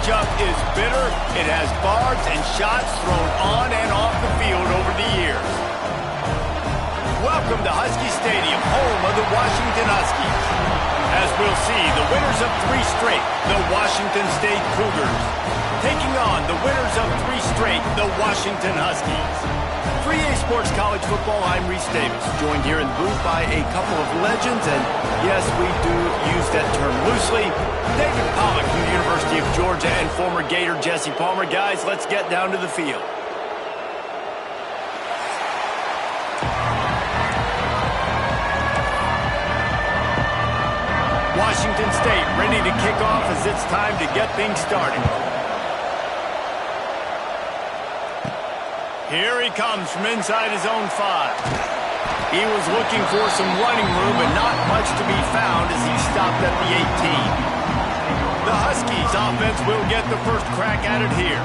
matchup is bitter. It has barbs and shots thrown on and off the field over the years. Welcome to Husky Stadium, home of the Washington Huskies. As we'll see, the winners of 3 straight, the Washington State Cougars, taking on the winners of 3 straight, the Washington Huskies. 3A Sports College Football, I'm Reese Davis, joined here in the booth by a couple of legends, and yes, we do use that term loosely. David Pollock from the University of Georgia and former Gator Jesse Palmer. Guys, let's get down to the field. Washington State ready to kick off as it's time to get things started. Here he comes from inside his own 5. He was looking for some running room, but not much to be found as he stopped at the 18. The Huskies offense will get the first crack at it here.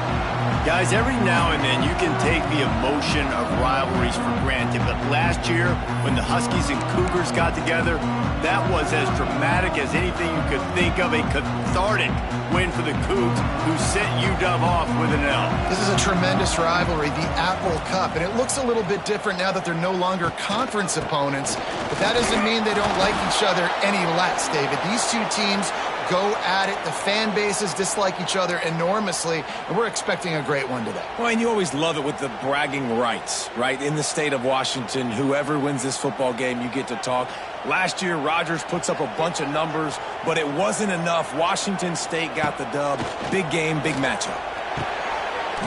Guys, every now and then you can take the emotion of rivalries for granted, but last year when the Huskies and Cougars got together, that was as dramatic as anything you could think of, a cathartic win for the Cougs, who sent UW off with an L. This is a tremendous rivalry, the Apple Cup, and it looks a little bit different now that they're no longer conference opponents, but that doesn't mean they don't like each other any less, David. These two teams go at it. The fan bases dislike each other enormously, and we're expecting a great one today. Well, and you always love it with the bragging rights, right? In the state of Washington, whoever wins this football game, you get to talk. Last year, Rodgers puts up a bunch of numbers, but it wasn't enough. Washington State got the dub. Big game, big matchup.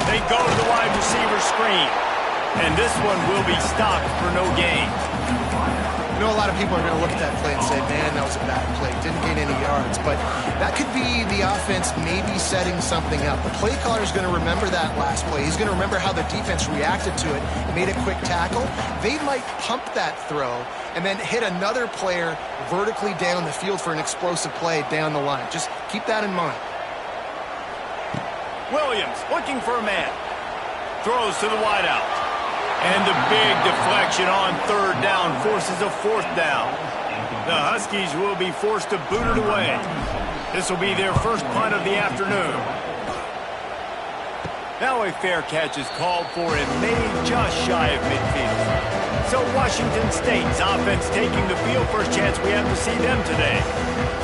They go to the wide receiver screen, and this one will be stopped for no gain. I know a lot of people are going to look at that play and say, man, that was a bad play. Didn't gain any yards. But that could be the offense maybe setting something up. The play caller is going to remember that last play. He's going to remember how the defense reacted to it and made a quick tackle. They might pump that throw and then hit another player vertically down the field for an explosive play down the line. Just keep that in mind. Williams looking for a man. Throws to the wideout. And the big deflection on 3rd down forces a 4th down. The Huskies will be forced to boot it away. This will be their first punt of the afternoon. Now a fair catch is called for and made just shy of midfield. So Washington State's offense taking the field. First chance we have to see them today.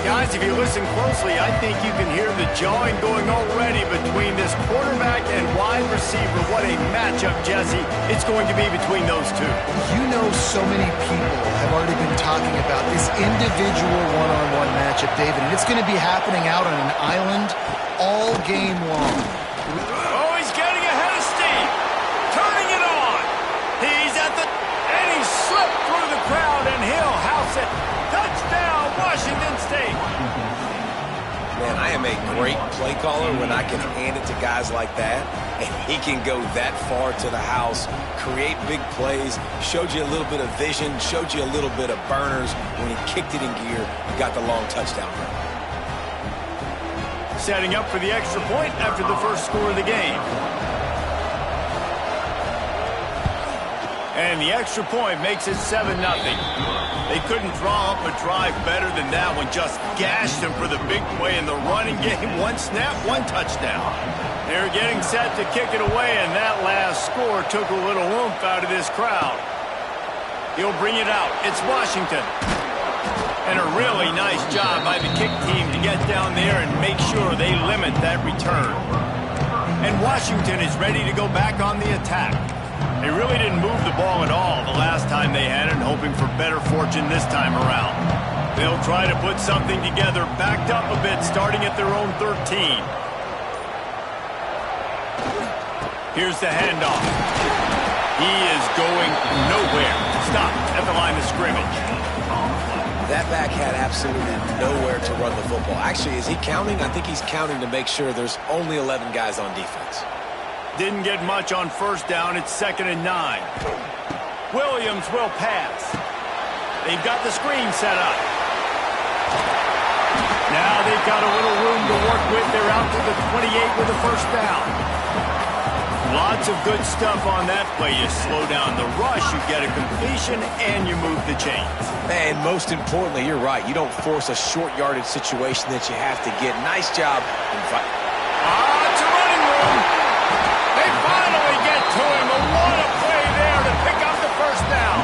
Guys, if you listen closely, I think you can hear the jawing going already between this quarterback and wide receiver. What a matchup, Jesse, it's going to be between those two. You know, so many people have already been talking about this individual one-on-one matchup, David, and it's going to be happening out on an island all game long. Oh, he's getting ahead of steam. Turning it on. He's at the... and he slipped through the crowd, and he'll house it. Touchdown, Washington State. Man, I am a great play caller when I can hand it to guys like that, and he can go that far to the house, create big plays, showed you a little bit of vision, showed you a little bit of burners. When he kicked it in gear, he got the long touchdown run. Setting up for the extra point after the first score of the game. And the extra point makes it 7-0. They couldn't draw up a drive better than that one. Just gashed them for the big play in the running game. 1 snap, 1 touchdown. They're getting set to kick it away, and that last score took a little oomph out of this crowd. He'll bring it out. It's Washington. And a really nice job by the kick team to get down there and make sure they limit that return. And Washington is ready to go back on the attack. They really didn't move the ball at all the last time they had it, hoping for better fortune this time around. They'll try to put something together, backed up a bit, starting at their own 13. Here's the handoff. He is going nowhere. Stop at the line of scrimmage. That back had absolutely nowhere to run the football. Actually, is he counting? I think he's counting to make sure there's only 11 guys on defense. Didn't get much on 1st down. It's 2nd and 9. Williams will pass. They've got the screen set up. Now they've got a little room to work with. They're out to the 28 with a 1st down. Lots of good stuff on that play. You slow down the rush, you get a completion, and you move the chains. And most importantly, you're right. You don't force a short yardage situation that you have to get. Nice job. It's a running room. They finally get to him. And what a play there to pick up the first down.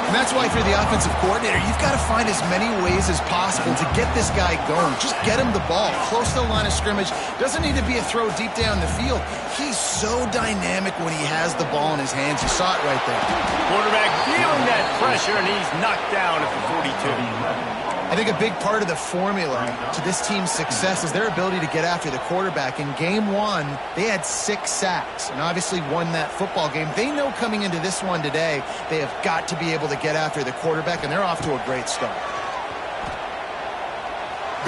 And that's why if you're the offensive coordinator, you've got to find as many ways as possible to get this guy going. Just get him the ball close to the line of scrimmage. Doesn't need to be a throw deep down the field. He's so dynamic when he has the ball in his hands. You saw it right there. Quarterback feeling that pressure, and he's knocked down at the 42. I think a big part of the formula to this team's success is their ability to get after the quarterback. In game one, they had 6 sacks and obviously won that football game. They know coming into this one today, they have got to be able to get after the quarterback, and they're off to a great start.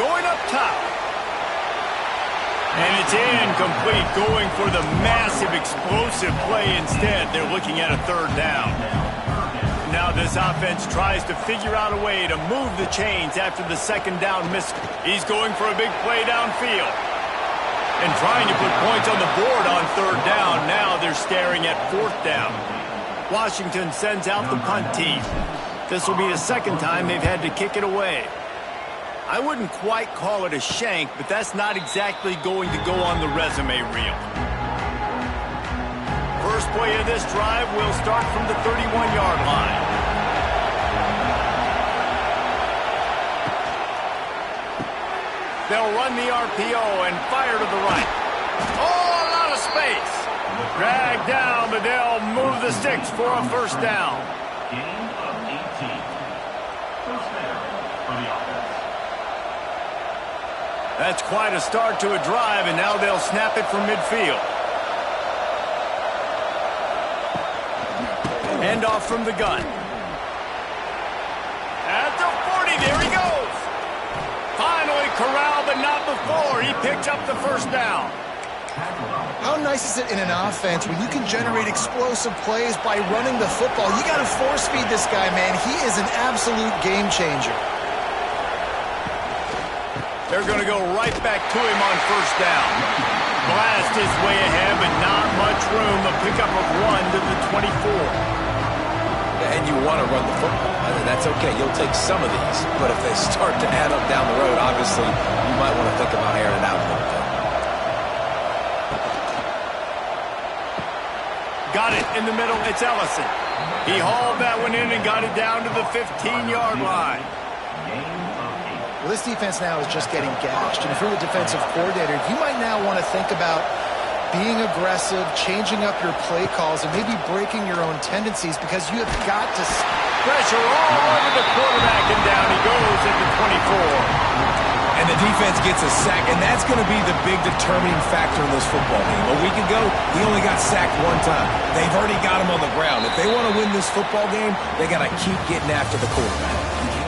Going up top. And it's incomplete, going for the massive explosive play instead. They're looking at a 3rd down. Now this offense tries to figure out a way to move the chains after the 2nd down miss. He's going for a big play downfield. And trying to put points on the board on 3rd down. Now they're staring at 4th down. Washington sends out the punt team. This will be the 2nd time they've had to kick it away. I wouldn't quite call it a shank, but that's not exactly going to go on the resume reel. First play of this drive will start from the 31-yard line. They'll run the RPO and fire to the right. Oh, a lot of space. Dragged down, but they'll move the sticks for a 1st down. Gain of 18. First down for the offense. That's quite a start to a drive, and now they'll snap it from midfield. Hand off from the gun. At the 40, there he goes. Finally corralled, but not before. He picked up the 1st down. How nice is it in an offense when you can generate explosive plays by running the football? You got to force feed this guy, man. He is an absolute game changer. They're going to go right back to him on 1st down. Blast his way ahead, but not much room. A pickup of 1 to the 24. And you want to run the football. I mean, that's okay. You'll take some of these. But if they start to add up down the road, obviously, you might want to think about airing it out a little bit. Got it in the middle. It's Ellison. He hauled that one in and got it down to the 15-yard line. Well, this defense now is just getting gashed. And if you're the defensive coordinator, you might now want to think about being aggressive, changing up your play calls, and maybe breaking your own tendencies, because you have got to pressure all over the quarterback, and down he goes at the 24. And the defense gets a sack, and that's going to be the big determining factor in this football game. A week ago, he only got sacked 1 time. They've already got him on the ground. If they want to win this football game, they got to keep getting after the quarterback.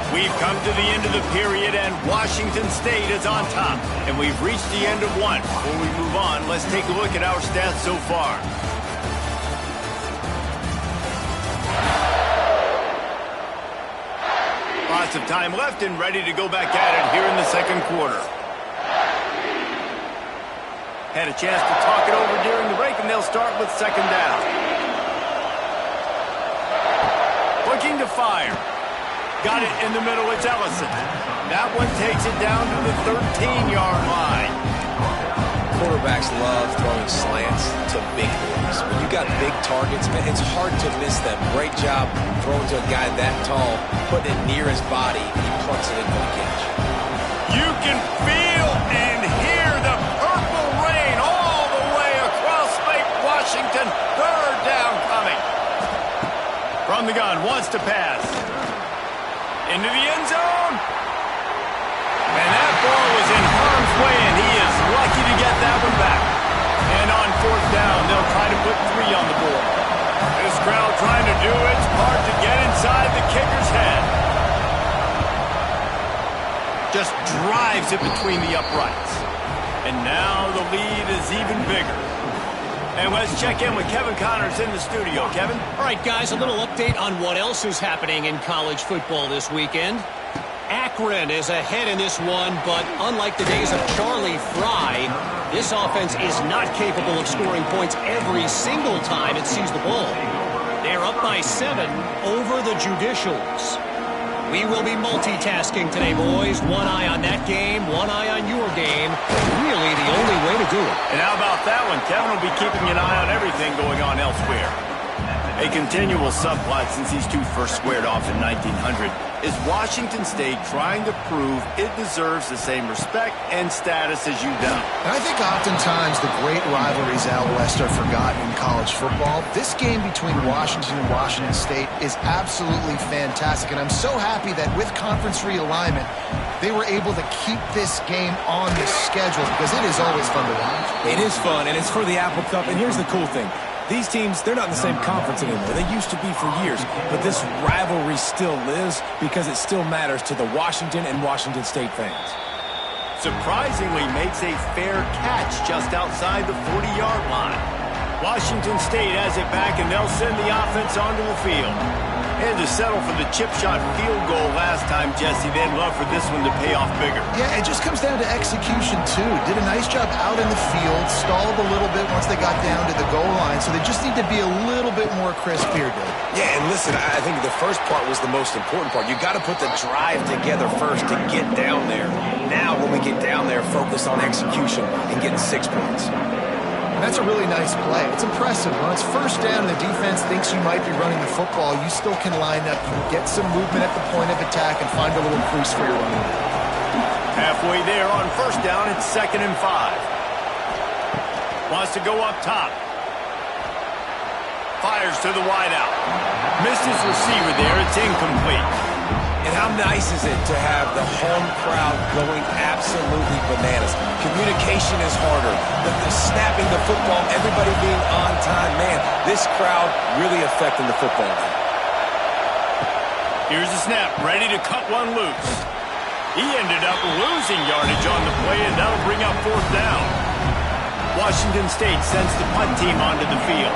We've come to the end of the period, and Washington State is on top. And we've reached the end of one. Before we move on, let's take a look at our stats so far. Lots of time left and ready to go back at it here in the 2nd quarter. Had a chance to talk it over during the break, and they'll start with 2nd down. Looking to fire. Got it in the middle, it's Ellison. That one takes it down to the 13-yard line. Quarterbacks love throwing slants to big boys. When you got big targets, man, it's hard to miss them. Great job throwing to a guy that tall, putting it near his body, and he plucks it in for the catch. You can feel and hear the purple rain all the way across Lake Washington. 3rd down coming. From the gun, wants to pass. Into the end zone. And that ball was in harm's way, and he is lucky to get that one back. And on 4th down, they'll try to put 3 on the board. This crowd trying to do its part to get inside the kicker's head. Just drives it between the uprights. And now the lead is even bigger. And let's check in with Kevin Connors in the studio. Kevin? All right, guys, a little update on what else is happening in college football this weekend. Akron is ahead in this one, but unlike the days of Charlie Fry, this offense is not capable of scoring points every single time it sees the ball. They're up by 7 over the Judicials. We will be multitasking today, boys. One eye on that game, one eye on your game. Really, the only do it. And how about that one? Kevin will be keeping an eye on everything going on elsewhere. A continual subplot since these two first squared off in 1900 is Washington State trying to prove it deserves the same respect and status as UW. And I think oftentimes the great rivalries out west are forgotten in college football. This game between Washington and Washington State is absolutely fantastic, and I'm so happy that with conference realignment, they were able to keep this game on the schedule because it is always fun to watch. It is fun, and it's for the Apple Cup, and here's the cool thing. These teams, they're not in the same conference anymore. They used to be for years, but this rivalry still lives because it still matters to the Washington and Washington State fans. Surprisingly makes a fair catch just outside the 40-yard line. Washington State has it back, and they'll send the offense onto the field. And to settle for the chip shot field goal last time, Jesse, they'd love for this one to pay off bigger. Yeah, it just comes down to execution, too. Did a nice job out in the field, stalled a little bit once they got down to the goal line, so they just need to be a little bit more crisp here, Dave. Yeah, and listen, I think the first part was the most important part. You got to put the drive together first to get down there. Now, when we get down there, focus on execution and getting 6 points. And that's a really nice play. It's impressive. When it's first down and the defense thinks you might be running the football, you still can line up, you can get some movement at the point of attack and find a little crease for your running back. Halfway there on first down, it's 2nd and 5. Wants to go up top. Fires to the wideout. Missed his receiver there. It's incomplete. And how nice is it to have the home crowd going absolutely bananas? Communication is harder. The snapping the football, everybody being on time. Man, this crowd really affecting the football game. Here's the snap, ready to cut one loose. He ended up losing yardage on the play, and that'll bring up 4th down. Washington State sends the punt team onto the field.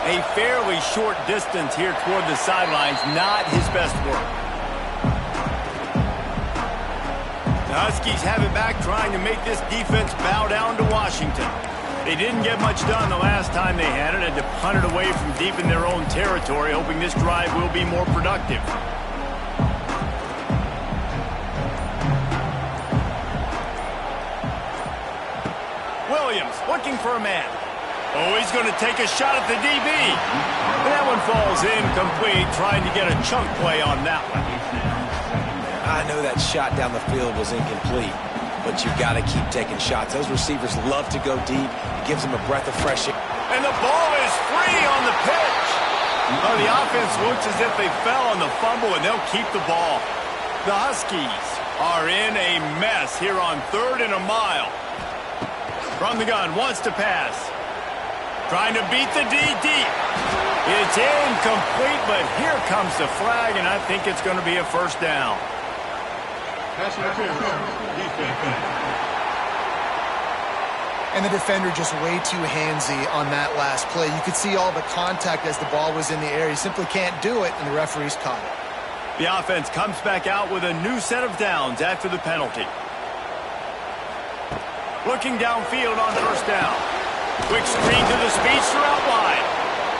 A fairly short distance here toward the sidelines, not his best work. The Huskies have it back, trying to make this defense bow down to Washington. They didn't get much done the last time they had it, and to punt it away from deep in their own territory, hoping this drive will be more productive. Williams looking for a man. Oh, he's going to take a shot at the DB. And that one falls incomplete, trying to get a chunk play on that one. I know that shot down the field was incomplete, but you've got to keep taking shots. Those receivers love to go deep. It gives them a breath of fresh air. And the ball is free on the pitch. Oh, the offense looks as if they fell on the fumble, and they'll keep the ball. The Huskies are in a mess here on 3rd and a mile. From the gun, wants to pass. Trying to beat the D deep. It's incomplete, but here comes the flag, and I think it's going to be a 1st down. And the defender just way too handsy on that last play. You could see all the contact as the ball was in the air. He simply can't do it, and the referees caught it. The offense comes back out with a new set of downs after the penalty. Looking downfield on 1st down. Quick screen to the speedster out wide.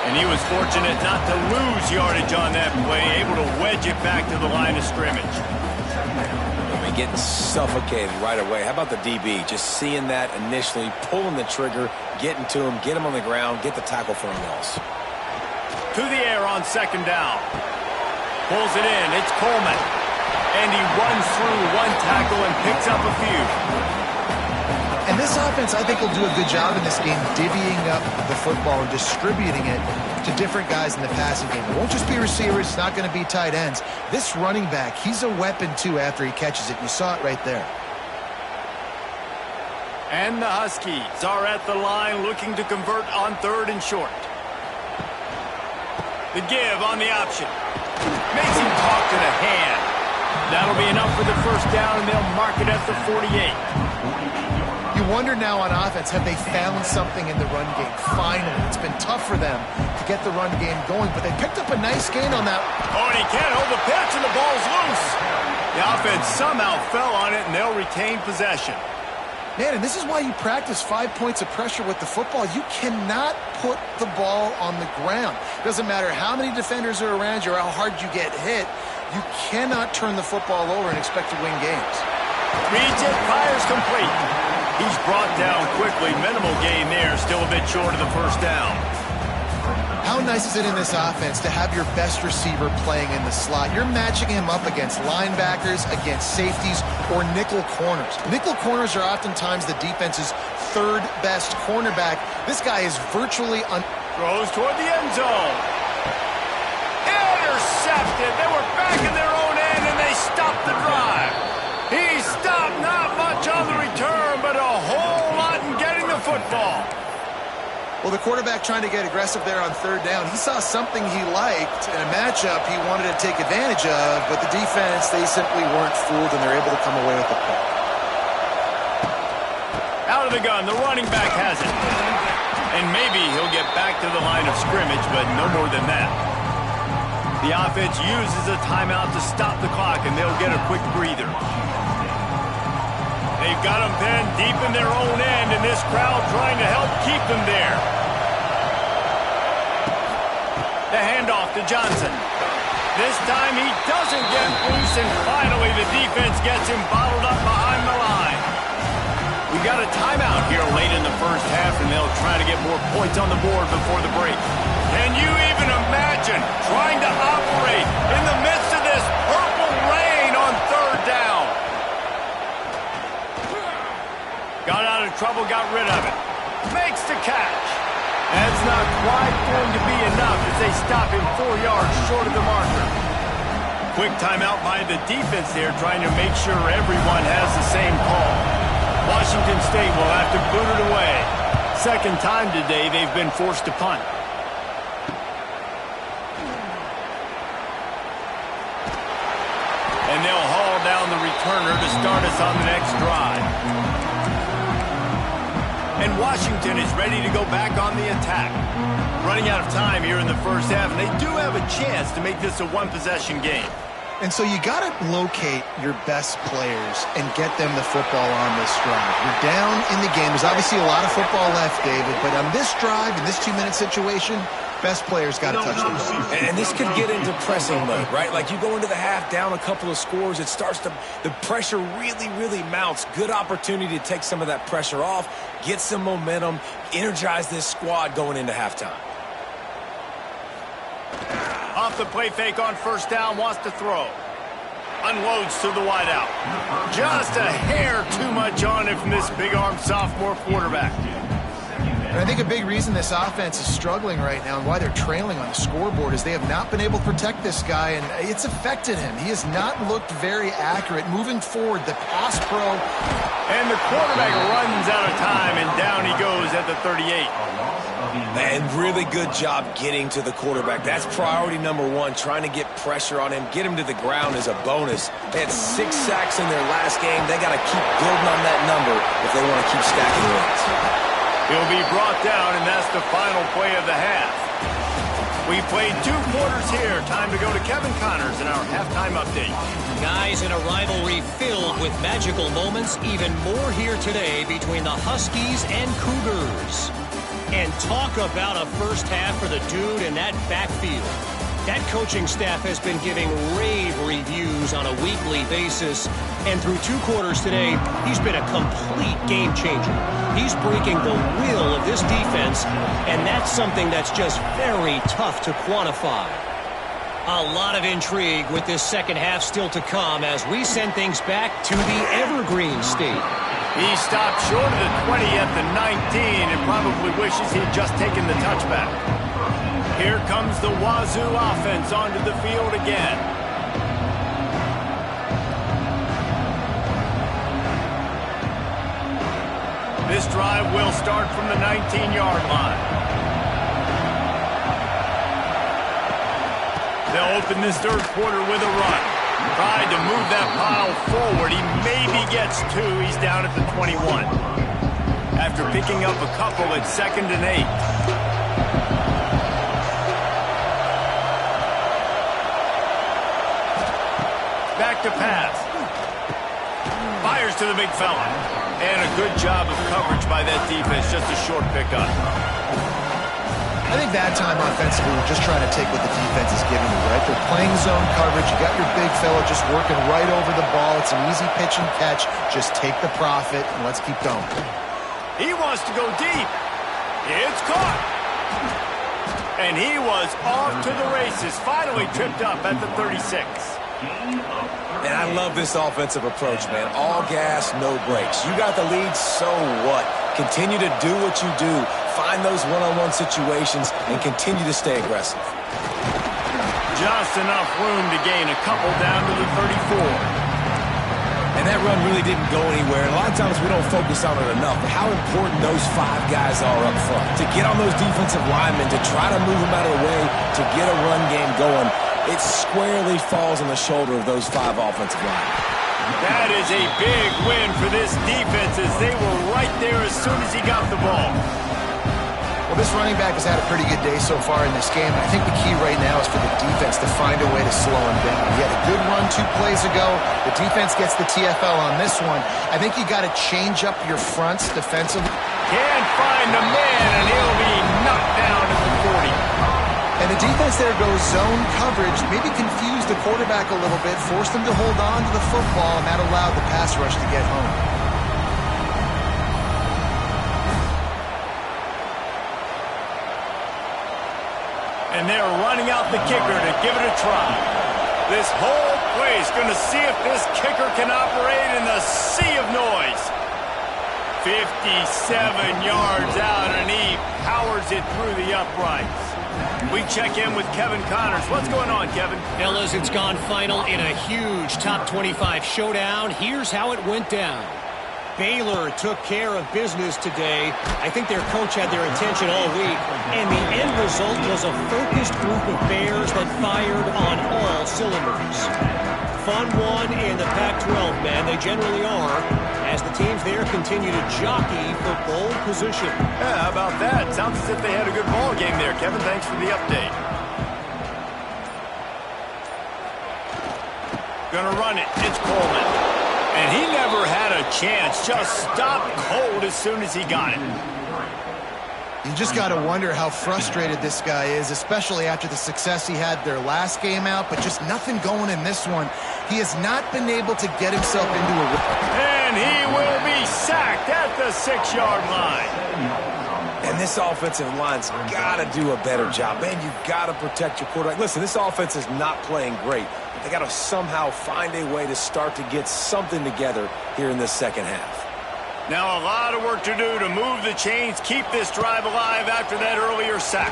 And he was fortunate not to lose yardage on that play, able to wedge it back to the line of scrimmage. I mean, getting suffocated right away. How about the DB? Just seeing that initially, pulling the trigger, getting to him, get him on the ground, get the tackle for a loss. To the air on 2nd down. Pulls it in. It's Coleman. And he runs through one tackle and picks up a few. And this offense, I think, will do a good job in this game divvying up the football and distributing it to different guys in the passing game. It won't just be receivers. It's not going to be tight ends. This running back, he's a weapon, too, after he catches it. You saw it right there. And the Huskies are at the line looking to convert on 3rd and short. The give on the option. Makes him talk to the hand. That'll be enough for the 1st down, and they'll mark it at the 48. You wonder now on offense, have they found something in the run game? Finally, it's been tough for them to get the run game going, but they picked up a nice gain on that. Oh, and he can't hold the pitch, and the ball's loose. The offense somehow fell on it, and they'll retain possession. Man, and this is why you practice 5 points of pressure with the football. You cannot put the ball on the ground. Doesn't matter how many defenders are around you or how hard you get hit. You cannot turn the football over and expect to win games. Reads it, fires complete. He's brought down quickly. Minimal gain there. Still a bit short of the first down. How nice is it in this offense to have your best receiver playing in the slot? You're matching him up against linebackers, against safeties, or nickel corners. Nickel corners are oftentimes the defense's third best cornerback. This guy is virtually Throws toward the end zone. Intercepted. They were back in their own end, and they stopped the drive. He stopped not much on the return, but a whole lot in getting the football. Well, the quarterback trying to get aggressive there on third down. He saw something he liked in a matchup he wanted to take advantage of, but the defense, they simply weren't fooled, and they're able to come away with the pick. Out of the gun, the running back has it. And maybe he'll get back to the line of scrimmage, but no more than that. The offense uses a timeout to stop the clock, and they'll get a quick breather. They've got them then deep in their own end, and this crowd trying to help keep them there. The handoff to Johnson. This time he doesn't get loose, and finally the defense gets him bottled up behind the line. We got a timeout here late in the first half, and they'll try to get more points on the board before the break. Can you even imagine trying to operate in the midst of this purple rain on third down? Got out of trouble, got rid of it. Makes the catch. That's not quite going to be enough as they stop him 4 yards short of the marker. Quick timeout by the defense there, trying to make sure everyone has the same call. Washington State will have to boot it away. Second time today they've been forced to punt. And they'll haul down the returner to start us on the next drive. And Washington is ready to go back on the attack. Running out of time here in the first half, and they do have a chance to make this a one-possession game. And so you got to locate your best players and get them the football on this drive. You're down in the game. There's obviously a lot of football left, David, but on this drive, in this 2-minute situation, best players got to touch the ball. And this could get into pressing mode, right? Like you go into the half down a couple of scores, it starts to, the pressure really mounts. Good opportunity to take some of that pressure off, get some momentum, energize this squad going into halftime. Off the play fake on first down, wants to throw. Unloads to the wideout. Just a hair too much on it from this big-armed sophomore quarterback. And I think a big reason this offense is struggling right now and why they're trailing on the scoreboard is they have not been able to protect this guy, and it's affected him. He has not looked very accurate. Moving forward, the pass pro. And the quarterback runs out of time, and down he goes at the 38. And really good job getting to the quarterback. That's priority number one, trying to get pressure on him, get him to the ground as a bonus. They had 6 sacks in their last game. They got to keep building on that number if they want to keep stacking wins. He'll be brought down, and that's the final play of the half. We played 2 quarters here. Time to go to Kevin Connors in our halftime update. Guys, in a rivalry filled with magical moments, even more here today between the Huskies and Cougars. And talk about a first half for the dude in that backfield. That coaching staff has been giving rave reviews on a weekly basis. And through 2 quarters today, he's been a complete game changer. He's breaking the will of this defense, and that's something that's just very tough to quantify. A lot of intrigue with this second half still to come as we send things back to the Evergreen State. He stopped short of the 20 at the 19 and probably wishes he'd just taken the touchback. Here comes the Wazoo offense onto the field again. This drive will start from the 19-yard line. They'll open this third quarter with a run. Tried to move that pile forward. He maybe gets 2. He's down at the 21. After picking up a couple at 2nd and 8. Back to pass. Fires to the big fella. And a good job of coverage by that defense. Just a short pickup. I think that time offensively, we're just trying to take what the defense is giving you, right? They're playing zone coverage. You got your big fella just working right over the ball. It's an easy pitch and catch. Just take the profit, and let's keep going. He wants to go deep. It's caught. And he was off to the races. Finally tripped up at the 36. And I love this offensive approach, man. All gas, no brakes. You got the lead, so what? Continue to do what you do. Find those one-on-one situations and continue to stay aggressive. Just enough room to gain a couple down to the 34. And that run really didn't go anywhere. And a lot of times we don't focus on it enough, but how important those 5 guys are up front. To get on those defensive linemen, to try to move them out of the way, to get a run game going, it squarely falls on the shoulder of those 5 offensive linemen. That is a big win for this defense as they were right there as soon as he got the ball. Well, this running back has had a pretty good day so far in this game. I think the key right now is for the defense to find a way to slow him down. He had a good run 2 plays ago. The defense gets the TFL on this one. I think you got to change up your fronts defensively. Can't find the man, and he'll be knocked down at the 40. And the defense there goes zone coverage, maybe confused the quarterback a little bit, forced him to hold on to the football, and that allowed the pass rush to get home. And they're running out the kicker to give it a try. This whole play is going to see if this kicker can operate in the sea of noise. 57 yards out, and he powers it through the uprights. We check in with Kevin Connors. What's going on, Kevin? Fellas, it's gone final in a huge top 25 showdown. Here's how it went down. Baylor took care of business today. I think their coach had their attention all week, and the end result was a focused group of Bears that fired on all cylinders. Fun one in the Pac-12, man. They generally are, as the teams there continue to jockey for pole position. Yeah, how about that? Sounds as if they had a good ball game there, Kevin. Thanks for the update. Gonna run it. It's Coleman. And he never had a chance. Just stopped cold as soon as he got it. You just got to wonder how frustrated this guy is, especially after the success he had their last game out, but just nothing going in this one. He has not been able to get himself into a... And he will be sacked at the 6-yard line. And this offensive line's got to do a better job. Man, you've got to protect your quarterback. Listen, this offense is not playing great. They got to somehow find a way to start to get something together here in this second half. Now a lot of work to do to move the chains, keep this drive alive after that earlier sack.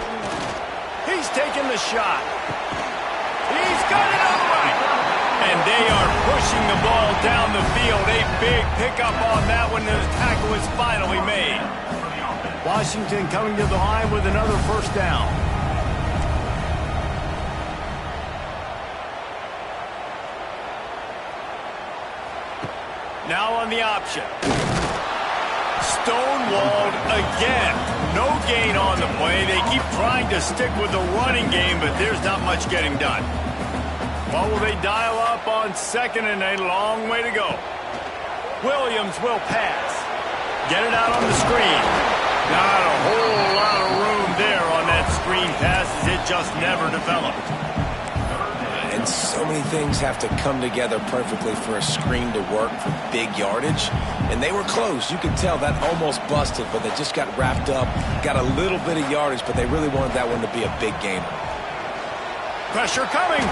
He's taking the shot. He's got it all right. And they are pushing the ball down the field. A big pickup on that when the tackle is finally made. Washington coming to the line with another first down. Now on the option. Stonewalled again. No gain on the play. They keep trying to stick with the running game, but there's not much getting done. What will they dial up on 2nd and a long way to go? Williams will pass. Get it out on the screen. Not a whole lot of room there on that screen pass as it just never developed. And so many things have to come together perfectly for a screen to work for big yardage. And they were close. You could tell that almost busted, but they just got wrapped up, got a little bit of yardage, but they really wanted that one to be a big gainer. Pressure coming.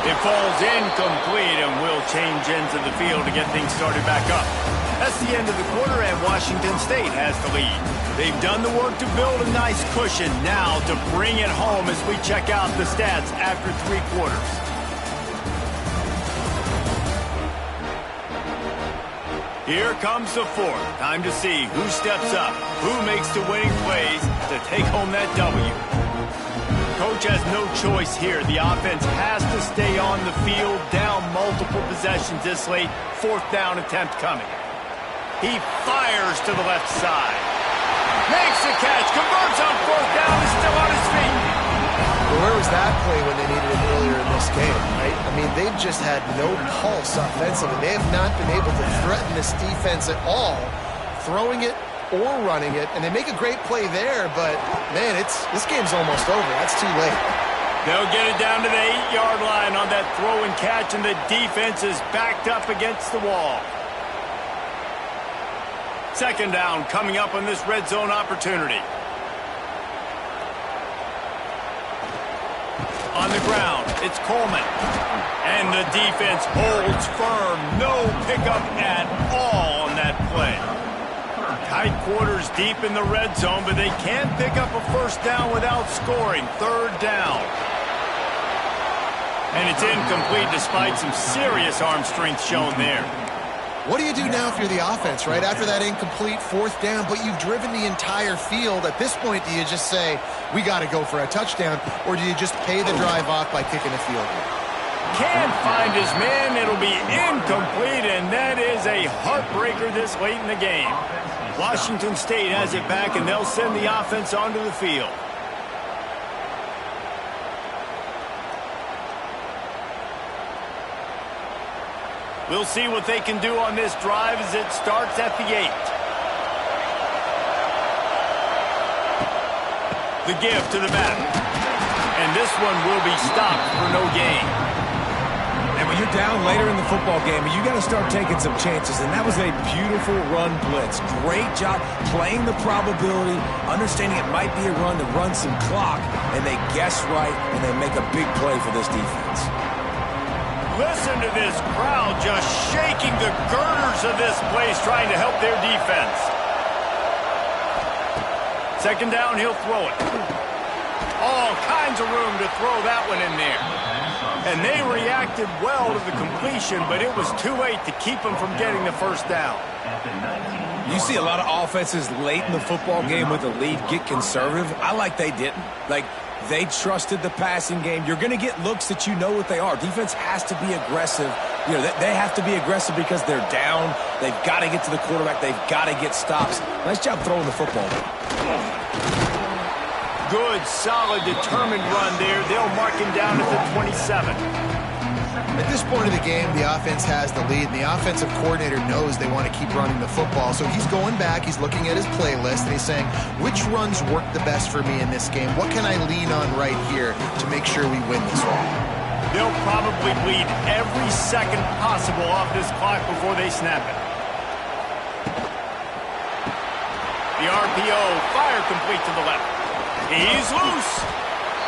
It falls incomplete and will change ends of the field to get things started back up. That's the end of the quarter, and Washington State has the lead. They've done the work to build a nice cushion. Now to bring it home as we check out the stats after 3 quarters. Here comes the 4th. Time to see who steps up, who makes the winning plays to take home that W. Coach has no choice here. The offense has to stay on the field, down multiple possessions this late. 4th down attempt coming. He fires to the left side. Makes the catch, converts on 4th down, is still on his feet. Well, where was that play when they needed it earlier in this game, right? I mean, they've just had no pulse offensively. They have not been able to threaten this defense at all. Throwing it or running it, and they make a great play there, but, man, this game's almost over. That's too late. They'll get it down to the 8-yard line on that throw and catch, and the defense is backed up against the wall. Second down coming up on this red zone opportunity. On the ground, it's Coleman. And the defense holds firm. No pickup at all on that play. Tight quarters deep in the red zone, but they can't pick up a first down without scoring. Third down. And it's incomplete despite some serious arm strength shown there. What do you do now if you're the offense, right? After that incomplete fourth down, but you've driven the entire field. At this point, do you just say, we got to go for a touchdown, or do you just pay the drive off by kicking a field goal? Can't find his man. It'll be incomplete, and that is a heartbreaker this late in the game. Washington State has it back, and they'll send the offense onto the field. We'll see what they can do on this drive as it starts at the 8. The give to the back. And this one will be stopped for no gain. And when you're down later in the football game, you got to start taking some chances, and that was a beautiful run blitz. Great job playing the probability, understanding it might be a run to run some clock, and they guess right, and they make a big play for this defense. Listen to this crowd just shaking the girders of this place trying to help their defense. Second down, he'll throw it. All kinds of room to throw that one in there. And they reacted well to the completion, but it was too late to keep them from getting the first down. You see a lot of offenses late in the football game with a lead get conservative. I like they didn't. Like, they trusted the passing game. You're going to get looks that you know what they are. Defense has to be aggressive. You know, they have to be aggressive because they're down. They've got to get to the quarterback. They've got to get stops. Nice job throwing the football. Good, solid, determined run there. They'll mark him down at the 27. At this point of the game, the offense has the lead, and the offensive coordinator knows they want to keep running the football. So he's going back, he's looking at his playlist, and he's saying, which runs work the best for me in this game? What can I lean on right here to make sure we win this one? They'll probably bleed every second possible off this clock before they snap it. The RPO, fire complete to the left. He's loose.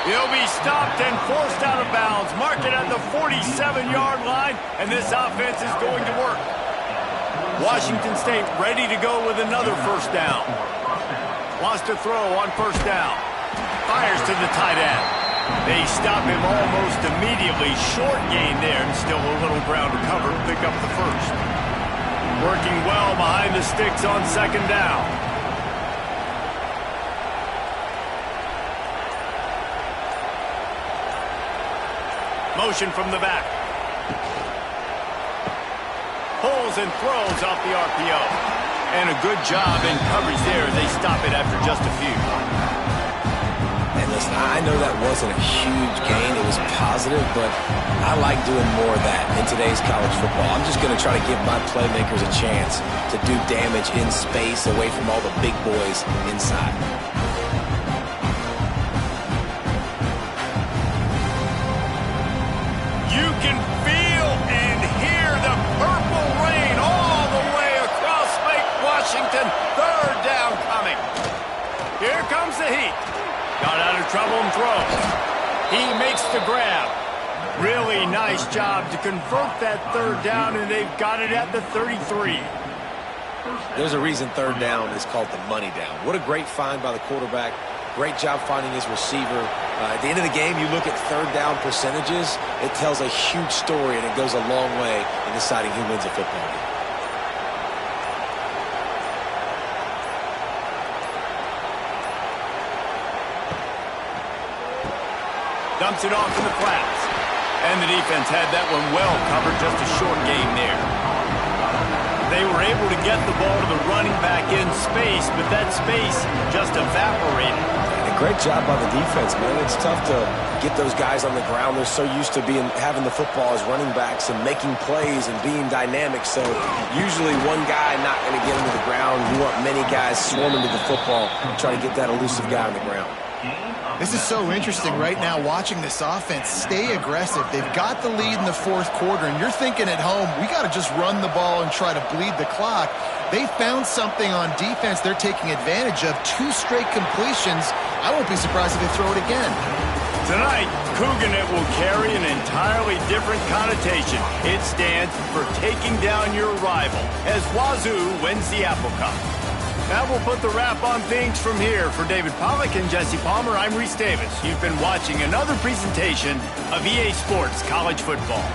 He'll be stopped and forced out of bounds. Mark it at the 47-yard line, and this offense is going to work. Washington State ready to go with another first down. Wants to throw on first down. Fires to the tight end. They stop him almost immediately. Short gain there, and still a little ground to cover to pick up the first. Working well behind the sticks on second down. Motion from the back. Pulls and throws off the RPO. And a good job in coverage there as they stop it after just a few. And listen, I know that wasn't a huge gain. It was positive, but I like doing more of that in today's college football. I'm just going to try to give my playmakers a chance to do damage in space away from all the big boys inside. You can feel and hear the purple rain all the way across Lake Washington. Third down coming. Here comes the heat. Got out of trouble and throws. He makes the grab. Really nice job to convert that third down, and they've got it at the 33. There's a reason third down is called the money down. What a great find by the quarterback. Great job finding his receiver. At the end of the game, you look at third down percentages. It tells a huge story, and it goes a long way in deciding who wins a football game. Dumps it off in the flats. And the defense had that one well covered, just a short gain there. They were able to get the ball to the running back in space, but that space just evaporated. And a Great job by the defense, man. It's tough to get those guys on the ground. They're so used to having the football as running backs and making plays and being dynamic. So usually one guy not going to get him to the ground. You want many guys swarming to the football, trying to get that elusive guy on the ground. This is so interesting right now watching this offense stay aggressive. They've got the lead in the fourth quarter, and you're thinking at home, we got to just run the ball and try to bleed the clock. They found something on defense they're taking advantage of. 2 straight completions. I won't be surprised if they throw it again. Tonight, Couganet will carry an entirely different connotation. It stands for taking down your rival as Wazoo wins the Apple Cup. That will put the wrap on things from here. For David Pollack and Jesse Palmer, I'm Reese Davis. You've been watching another presentation of EA Sports College Football.